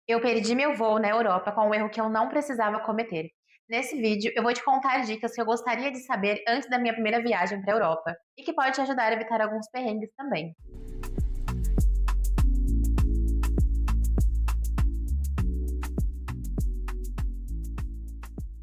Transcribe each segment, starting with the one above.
Eu perdi meu voo na Europa com um erro que eu não precisava cometer. Nesse vídeo, eu vou te contar dicas que eu gostaria de saber antes da minha primeira viagem para a Europa e que pode te ajudar a evitar alguns perrengues também.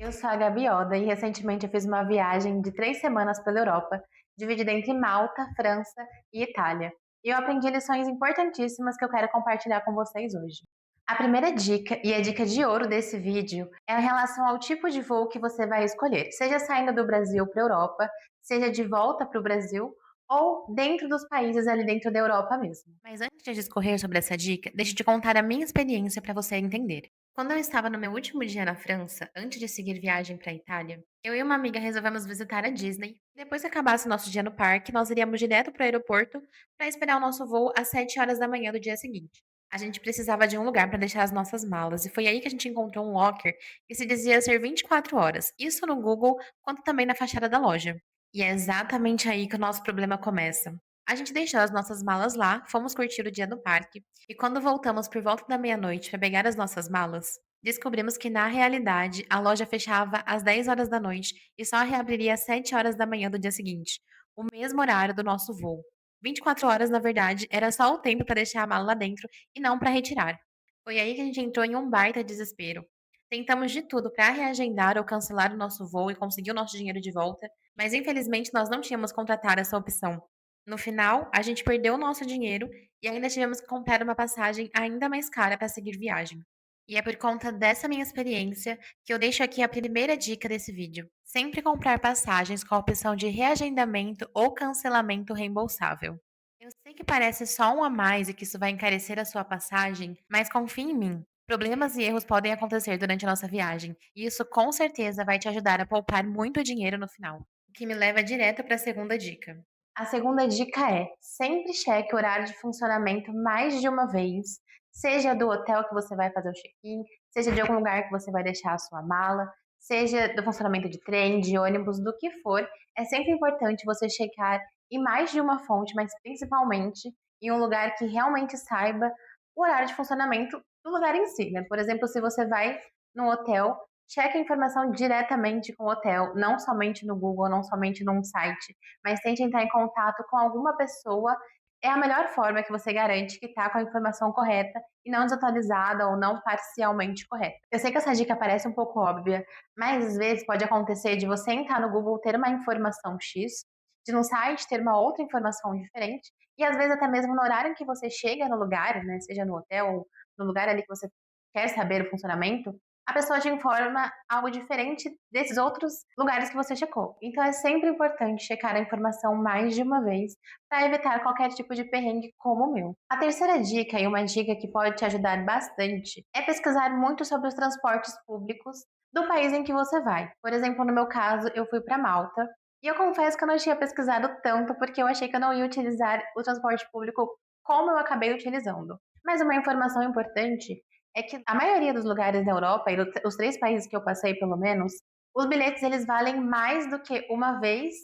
Eu sou a Gabi Oda e recentemente eu fiz uma viagem de 3 semanas pela Europa, dividida entre Malta, França e Itália. E eu aprendi lições importantíssimas que eu quero compartilhar com vocês hoje. A primeira dica, e a dica de ouro desse vídeo, é em relação ao tipo de voo que você vai escolher, seja saindo do Brasil para a Europa, seja de volta para o Brasil, ou dentro dos países ali dentro da Europa mesmo. Mas antes de discorrer sobre essa dica, deixa eu te contar a minha experiência para você entender. Quando eu estava no meu último dia na França, antes de seguir viagem para a Itália, eu e uma amiga resolvemos visitar a Disney. Depois que acabasse o nosso dia no parque, nós iríamos direto para o aeroporto para esperar o nosso voo às 7 horas da manhã do dia seguinte. A gente precisava de um lugar para deixar as nossas malas, e foi aí que a gente encontrou um locker que se dizia ser 24 horas, isso no Google, quanto também na fachada da loja. E é exatamente aí que o nosso problema começa. A gente deixou as nossas malas lá, fomos curtir o dia no parque, e quando voltamos por volta da meia-noite para pegar as nossas malas, descobrimos que na realidade a loja fechava às 10 horas da noite e só reabriria às 7 horas da manhã do dia seguinte, o mesmo horário do nosso voo. 24 horas, na verdade, era só o tempo para deixar a mala lá dentro e não para retirar. Foi aí que a gente entrou em um baita desespero. Tentamos de tudo para reagendar ou cancelar o nosso voo e conseguir o nosso dinheiro de volta, mas infelizmente nós não tínhamos contratado essa opção. No final, a gente perdeu o nosso dinheiro e ainda tivemos que comprar uma passagem ainda mais cara para seguir viagem. E é por conta dessa minha experiência que eu deixo aqui a primeira dica desse vídeo. Sempre comprar passagens com a opção de reagendamento ou cancelamento reembolsável. Eu sei que parece só um a mais e que isso vai encarecer a sua passagem, mas confie em mim. Problemas e erros podem acontecer durante a nossa viagem, e isso com certeza vai te ajudar a poupar muito dinheiro no final. O que me leva direto para a segunda dica. A segunda dica é: sempre cheque o horário de funcionamento mais de uma vez, seja do hotel que você vai fazer o check-in, seja de algum lugar que você vai deixar a sua mala, seja do funcionamento de trem, de ônibus, do que for. É sempre importante você checar em mais de uma fonte, mas principalmente em um lugar que realmente saiba o horário de funcionamento do lugar em si, né? Por exemplo, se você vai num hotel, cheque a informação diretamente com o hotel, não somente no Google, não somente num site, mas tente entrar em contato com alguma pessoa. É a melhor forma que você garante que está com a informação correta e não desatualizada ou não parcialmente correta. Eu sei que essa dica parece um pouco óbvia, mas às vezes pode acontecer de você entrar no Google ter uma informação X, de no site ter uma outra informação diferente, e às vezes até mesmo no horário em que você chega no lugar, né, seja no hotel ou no lugar ali que você quer saber o funcionamento, a pessoa te informa algo diferente desses outros lugares que você checou. Então é sempre importante checar a informação mais de uma vez para evitar qualquer tipo de perrengue como o meu. A terceira dica, e uma dica que pode te ajudar bastante, é pesquisar muito sobre os transportes públicos do país em que você vai. Por exemplo, no meu caso, eu fui para Malta e eu confesso que eu não tinha pesquisado tanto porque eu achei que eu não ia utilizar o transporte público como eu acabei utilizando. Mas uma informação importante é que a maioria dos lugares da Europa, e os 3 países que eu passei pelo menos, os bilhetes eles valem mais do que uma vez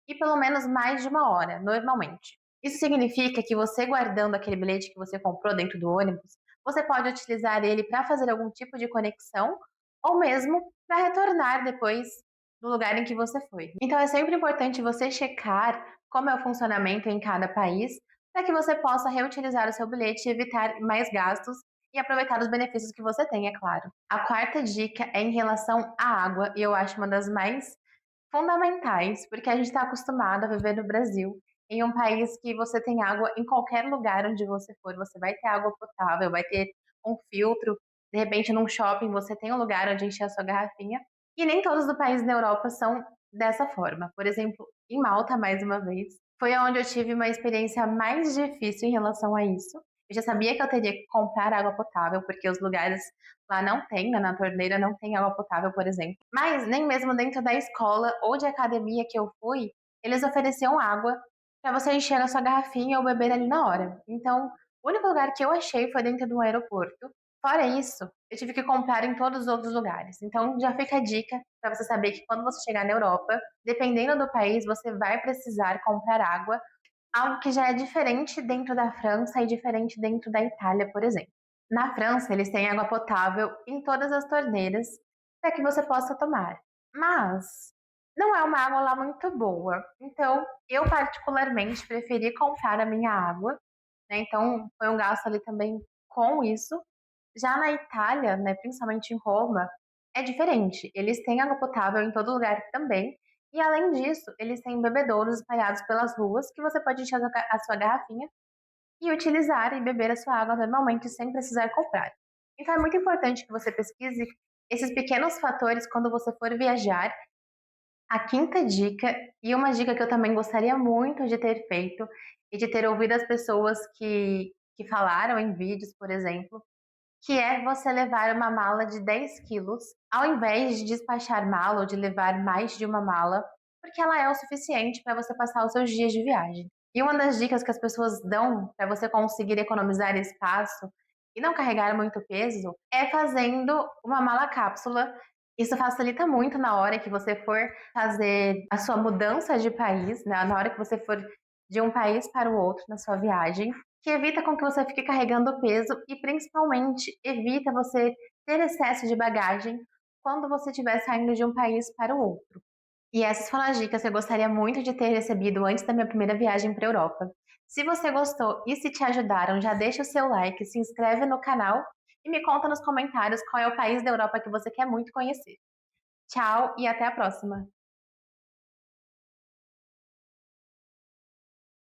e pelo menos mais de uma hora, normalmente. Isso significa que você guardando aquele bilhete que você comprou dentro do ônibus, você pode utilizar ele para fazer algum tipo de conexão ou mesmo para retornar depois do lugar em que você foi. Então é sempre importante você checar como é o funcionamento em cada país, para que você possa reutilizar o seu bilhete e evitar mais gastos e aproveitar os benefícios que você tem, é claro. A quarta dica é em relação à água, e eu acho uma das mais fundamentais, porque a gente está acostumado a viver no Brasil, em um país que você tem água em qualquer lugar onde você for, você vai ter água potável, vai ter um filtro, de repente num shopping você tem um lugar onde encher a sua garrafinha, e nem todos os países na Europa são dessa forma. Por exemplo, em Malta, mais uma vez, foi onde eu tive uma experiência mais difícil em relação a isso. Eu já sabia que eu teria que comprar água potável, porque os lugares lá não tem, né, na torneira não tem água potável, por exemplo. Mas nem mesmo dentro da escola ou de academia que eu fui, eles ofereciam água para você encher a sua garrafinha ou beber ali na hora. Então, o único lugar que eu achei foi dentro do aeroporto. Fora isso, eu tive que comprar em todos os outros lugares. Então, já fica a dica para você saber que quando você chegar na Europa, dependendo do país, você vai precisar comprar água, algo que já é diferente dentro da França e diferente dentro da Itália, por exemplo. Na França, eles têm água potável em todas as torneiras para que você possa tomar, mas não é uma água lá muito boa. Então, eu particularmente preferi comprar a minha água, né, então foi um gasto ali também com isso. Já na Itália, né, principalmente em Roma, é diferente. Eles têm água potável em todo lugar também, e além disso, eles têm bebedouros espalhados pelas ruas que você pode encher a sua garrafinha e utilizar e beber a sua água normalmente sem precisar comprar. Então é muito importante que você pesquise esses pequenos fatores quando você for viajar. A quinta dica, e uma dica que eu também gostaria muito de ter feito e de ter ouvido as pessoas que falaram em vídeos, por exemplo, que é você levar uma mala de 10 quilos, ao invés de despachar mala ou de levar mais de uma mala, porque ela é o suficiente para você passar os seus dias de viagem. E uma das dicas que as pessoas dão para você conseguir economizar espaço e não carregar muito peso é fazendo uma mala cápsula. Isso facilita muito na hora que você for fazer a sua mudança de país, né? Na hora que você for de um país para o outro na sua viagem, que evita com que você fique carregando peso e principalmente evita você ter excesso de bagagem quando você estiver saindo de um país para o outro. E essas foram as dicas que eu gostaria muito de ter recebido antes da minha primeira viagem para a Europa. Se você gostou e se te ajudaram, já deixa o seu like, se inscreve no canal e me conta nos comentários qual é o país da Europa que você quer muito conhecer. Tchau e até a próxima!